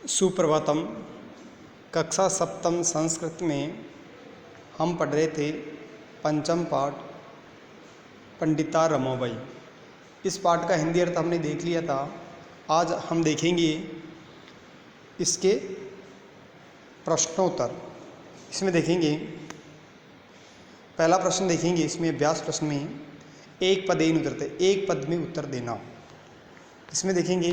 सुप्रभातम। कक्षा सप्तम संस्कृत में हम पढ़ रहे थे पंचम पाठ पंडिता रमाबाई। इस पाठ का हिंदी अर्थ हमने देख लिया था। आज हम देखेंगे इसके प्रश्नोत्तर। इसमें देखेंगे पहला प्रश्न देखेंगे। इसमें अभ्यास प्रश्न में एक पदेन उत्तरते, एक पद में उत्तर देना। इसमें देखेंगे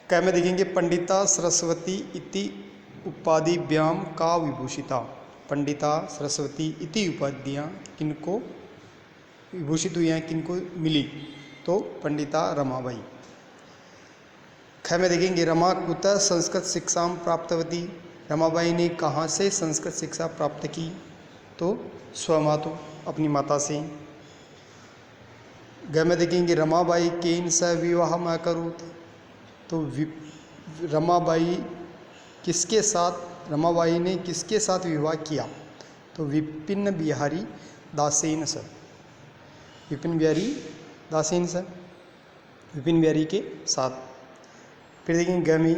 क्या में देखेंगे पंडिता सरस्वती इति उपाधिभ्याम का विभूषिता। पंडिता सरस्वती इति उपाधियाँ किनको विभूषित हुई हैं, किनको मिली? तो पंडिता रमाबाई। ख में देखेंगे रमा कुतः संस्कृत शिक्षा प्राप्तवती। रमाबाई ने कहाँ से संस्कृत शिक्षा प्राप्त की? तो स्वमातु, अपनी माता से। ग में देखेंगे रमाबाई केन स विवाह में करूत। तो रमाबाई किसके साथ, रमाबाई ने किसके साथ विवाह किया? तो विपिन बिहारी दासेन सर, विपिन बिहारी दासेन सर, विपिन बिहारी के साथ। फिर देखेंगे गमी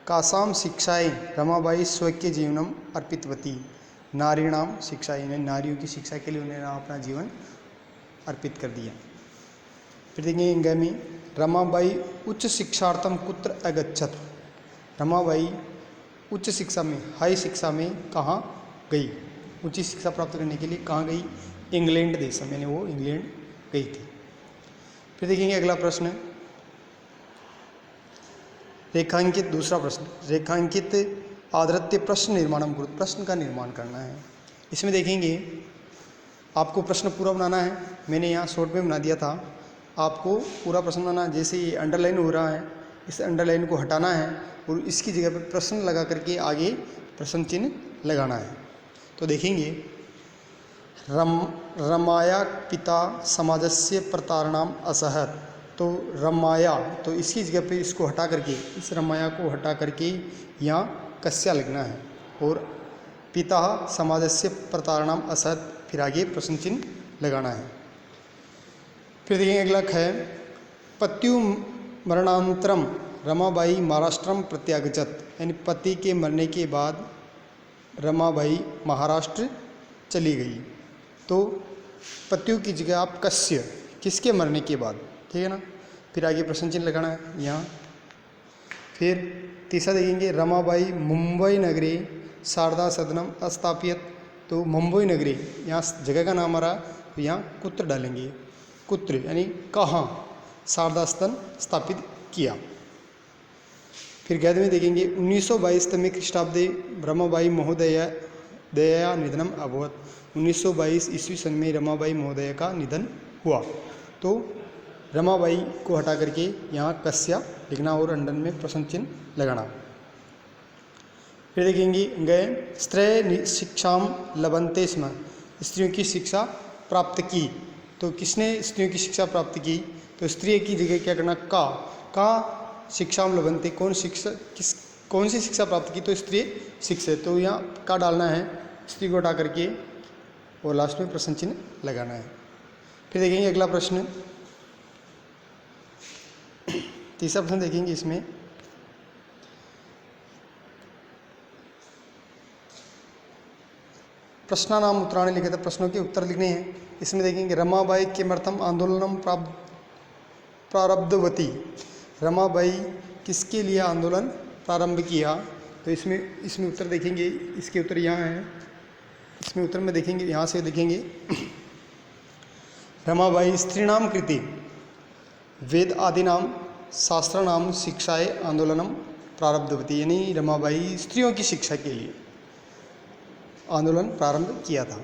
कासाम शिक्षाएं रमाबाई स्वकीय जीवनम अर्पितवती। नारीणाम शिक्षाएं, नारियों की शिक्षा के लिए उन्होंने अपना जीवन अर्पित कर दिया। फिर देखेंगे गमी रमाबाई उच्च शिक्षार्थम कुत्र अगच्छत। रमाबाई उच्च शिक्षा में, हाई शिक्षा में कहाँ गई? उच्च शिक्षा प्राप्त करने के लिए कहाँ गई? इंग्लैंड देश में, यानी वो इंग्लैंड गई थी। फिर देखेंगे अगला प्रश्न रेखांकित, दूसरा प्रश्न रेखांकित आदृत्य प्रश्न निर्माणम कुरु। प्रश्न का निर्माण करना है। इसमें देखेंगे आपको प्रश्न पूरा बनाना है। मैंने यहाँ शॉर्ट में बना दिया था, आपको पूरा प्रश्न बनाना। जैसे ये अंडरलाइन हो रहा है, इस अंडरलाइन को हटाना है और इसकी जगह पर प्रश्न लगा करके आगे प्रश्न चिन्ह लगाना है। तो देखेंगे रमाया पिता समाजस्य प्रतारणाम असहत। तो रमाया, तो इसकी जगह पे इसको हटा करके, इस रमाया को हटा करके यहाँ कस्या लिखना है और पिता समाजस्य प्रतारणाम असहत, फिर आगे प्रश्न चिन्ह लगाना है। फिर देखेंगे अगला है पत्यु मरणांतरम रमाबाई महाराष्ट्रम प्रत्यागछत। यानी पति के मरने के बाद रमाबाई महाराष्ट्र चली गई। तो पत्यु की जगह आप कस्य, किसके मरने के बाद, ठीक है ना। फिर आगे प्रश्न चिन्ह लगाना है यहाँ। फिर तीसरा देखेंगे रमाबाई मुंबई नगरे शारदा सदनम स्थापित। तो मुंबई नगरी, यहाँ जगह का नाम आ रहा, तो यहाँ कुत्र डालेंगे। कुत्र यानी कहाँ शारदा सदन स्थापित किया। फिर गैद में देखेंगे 1922 में ख्रीष्टाब्दे रमाबाई महोदय दया निधनम अभवत। 1922 ईस्वी सन में रमाबाई महोदय का निधन हुआ। तो रमाबाई को हटा करके यहाँ कस्या लिखना और अंडन में प्रश्न चिन्ह लगाना। फिर देखेंगे गए स्त्रीय शिक्षाम लभन्ते स्म। स्त्रियों की शिक्षा प्राप्त की। तो किसने स्त्रियों की शिक्षा प्राप्त की? तो स्त्री की जगह क्या करना? का शिक्षाम लभन्ते, कौन शिक्षा, कौन सी शिक्षा प्राप्त की? तो स्त्री शिक्षा। तो यहाँ का डालना है, स्त्री को हटा करके और लास्ट में प्रश्न चिन्ह लगाना है। फिर देखेंगे अगला प्रश्न, तीसरा प्रश्न देखेंगे। इसमें प्रश्नानाम उत्तराणि लिखे थे, प्रश्नों के उत्तर लिखने हैं। इसमें देखेंगे रमाबाई किमर्थम आंदोलनम प्रारब्धवती। रमाबाई किसके लिए आंदोलन प्रारंभ किया? तो इसमें उत्तर देखेंगे। इसके उत्तर यहाँ हैं। इसमें उत्तर में देखेंगे, यहाँ से देखेंगे रमाबाई स्त्रीणाम कृति वेद आदिनाम शास्त्राणाम शिक्षाए आंदोलनम प्रारब्धवती। यानी रमाबाई स्त्रियों की शिक्षा के लिए आंदोलन प्रारंभ किया था।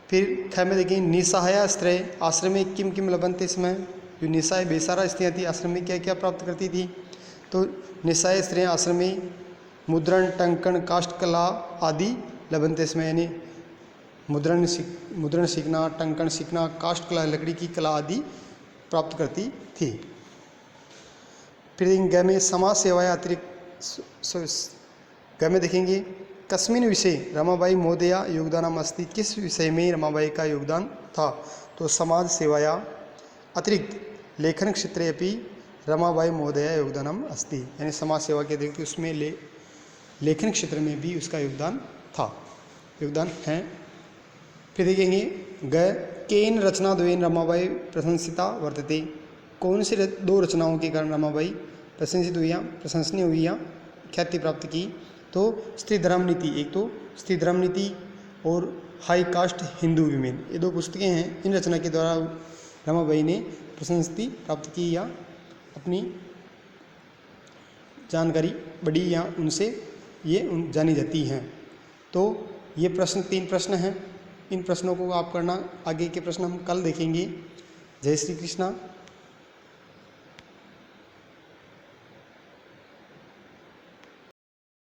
फिर ख में देखेंगे निसहाया स्त्री आश्रम में किम किम लभन्ते इसमें। जो निसहाय बेसहारा स्त्रियाँ थी, आश्रम में क्या क्या प्राप्त करती थी? तो निसहाय स्त्रियाँ आश्रम में मुद्रण टंकन काष्ठकला आदि लभन्ते इसमें। यानी मुद्रण सीखना, टंकन सीखना, काष्ठकला लकड़ी की कला आदि प्राप्त करती थी। फिर ग में समाज सेवाएं अतिरिक्त ग में देखेंगे कस्मिन् विषये रमाबाई महोदया योगदानम् अस्ति, किस विषय में रमाबाई का योगदान था? तो समाज सेवाया अतिरिक्त लेखन क्षेत्रे अपि रमाबाई महोदया योगदानम् अस्ति, यानी समाज सेवा के अतिरिक्त उसमें लेखन क्षेत्र में भी उसका योगदान है। फिर देखेंगे केन रचनाद्वयेन रमाबाई प्रशंसिता वर्तते, कौन सी दो रचनाओं के कारण रमाबाई प्रशंसित हुई या प्रशंसनीय हुई या ख्याति प्राप्त की? तो स्त्री धर्म नीति, एक तो स्त्री धर्म नीति और हाई कास्ट हिंदू वीमेन, ये दो पुस्तकें हैं। इन रचना के द्वारा रमाबाई ने प्रशंसति प्राप्त की या अपनी जानकारी बढ़ी या उनसे ये जानी जाती हैं। तो ये प्रश्न 3 प्रश्न हैं। इन प्रश्नों को आप करना, आगे के प्रश्न हम कल देखेंगे। जय श्री कृष्णा।